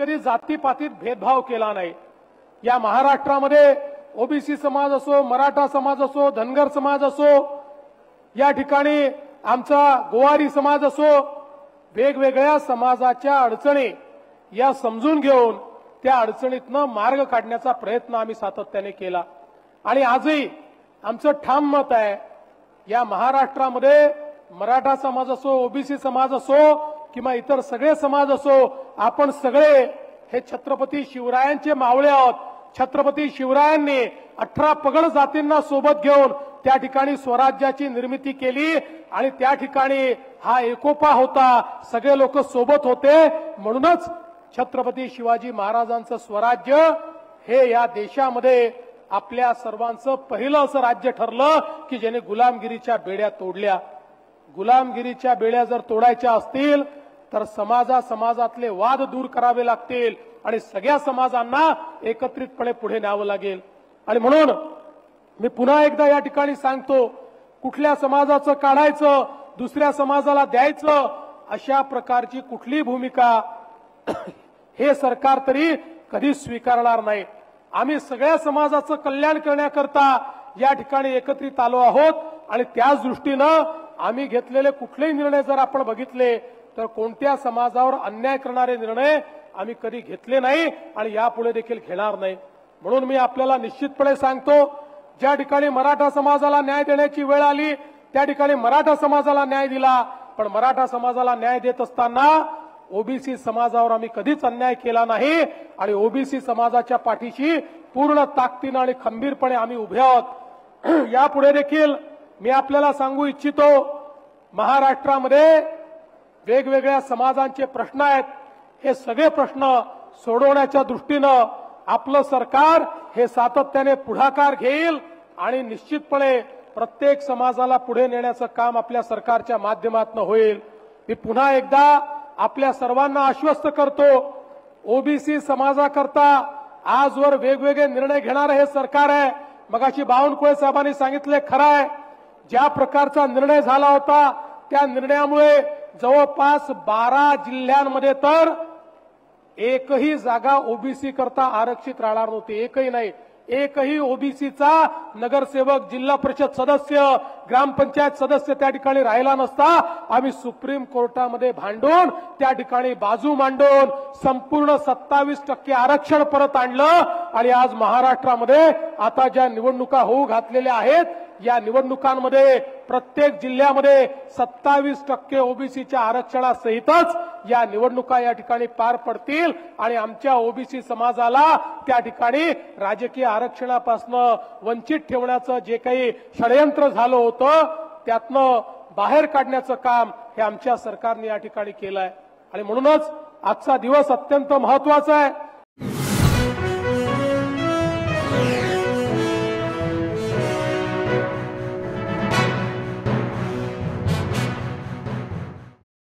कधी जातीपातीत भेदभाव केला नाही। या महाराष्ट्रामध्ये ओबीसी समाज असो, मराठा समाज असो, धनगर समाज असो, या ठिकाणी आमचा गोवारी समाज असो, वेगवेगळ्या समाजाच्या अडचणी या समजून घेऊन त्या अडचणीतनं मार्ग काढण्याचा प्रयत्न आम्ही सातत्याने केला। आणि आजही आमचं ठाम मत आहे, या महाराष्ट्रामध्ये मराठा समाज असो, ओबीसी समाज असो किंवा इतर सगळे समाज असो, आपण सगळे हे छत्रपती शिवरायांचे मावळे आहोत। छत्रपती शिवरायांनी 18 पगड जातींना सोबत घेऊन त्या ठिकाणी स्वराज्याची निर्मिती केली आणि त्या ठिकाणी हा एकोपा होता, सगळे लोक सोबत होते। म्हणूनच छत्रपती शिवाजी महाराजांचं स्वराज्य हे या देशामध्ये आपल्या सर्वांचं पहिलं असं राज्य ठरलं की ज्याने गुलामगिरीच्या बेड्या तोडल्या। गुलामगिरीच्या बेड्या जर तोडायच्या असतील तर समाजातले वाद दूर करावे लागतील आणि सगळ्या समाजांना एकत्रितपणे पुढे न्यावं लागेल। आणि म्हणून मी पुन्हा एकदा या ठिकाणी सांगतो, कुठल्या समाजाचं काढायचं, दुसऱ्या समाजाला द्यायचं, अशा प्रकारची कुठली भूमिका हे सरकार तरी कधी स्वीकारणार नाही। आम्ही सगळ्या समाजाचं कल्याण करण्याकरता या ठिकाणी एकत्रित आलो आहोत आणि त्याच दृष्टीनं आम्ही घेतलेले कुठलेही निर्णय जर आपण बघितले तर कोणत्या समाजावर अन्याय करणारे निर्णय आम्ही कधी घेतले नाही आणि यापुढे देखील घेणार नाही। म्हणून मी आपल्याला निश्चितपणे सांगतो, ज्या ठिकाणी मराठा समाजाला न्याय देण्याची वेळ आली त्या ठिकाणी मराठा समाजाला न्याय दिला, पण मराठा समाजाला न्याय देत असताना ओबीसी समाजावर आम्ही कधीच अन्याय केला नाही आणि ओबीसी समाजाच्या पाठीशी पूर्ण ताकदीने आणि खंबीरपणे आम्ही उभे आहोत। यापुढे देखील मी आपल्याला सांगू इच्छितो, महाराष्ट्रामध्ये वेगवेगळ्या समाजांचे प्रश्न आहेत, हे सगळे प्रश्न सोडवण्याच्या दृष्टीनं आपलं सरकार हे सातत्याने पुढाकार घेईल आणि निश्चितपणे प्रत्येक समाजाला पुढे नेण्याचं काम आपल्या सरकारच्या माध्यमातून होईल। मी पुन्हा एकदा आपल्या सर्वांना आश्वस्त करतो, ओबीसी समाजाकरता आजवर वेगवेगळे निर्णय घेणारे हे सरकार आहे। मगाशी बावनकुळे साहेबांनी सांगितले, खरं आहे, ज्या प्रकारचा निर्णय झाला होता त्या निर्णयामुळे जवळपास 12 जिल्ह्यांमध्ये तर एकही जागा ओबीसी करता आरक्षित राहणार नव्हती, एकही नाही। एकही ओबीसीचा नगरसेवक, जिल्हा परिषद सदस्य, ग्रामपंचायत सदस्य त्या ठिकाणी राहिला नसता। आम्ही सुप्रीम कोर्टामध्ये भांडून त्या ठिकाणी बाजू मांडून संपूर्ण 27% आरक्षण परत आणलं आणि आज महाराष्ट्रामध्ये आता ज्या निवडणुका होऊ घातलेल्या आहेत या निवडणुकांमध्ये प्रत्येक जिल्ह्यामध्ये 27% ओबीसीच्या आरक्षणासहितच या निवडणुका या ठिकाणी पार पडतील आणि आमच्या ओबीसी समाजाला त्या ठिकाणी राजकीय आरक्षणापासून वंचित ठेवण्याचं जे काही षडयंत्र झालं होतं त्यातनं बाहेर काढण्याचं काम हे आमच्या सरकारने या ठिकाणी केलं आहे। आणि म्हणूनच आजचा दिवस अत्यंत महत्त्वाचा आहे।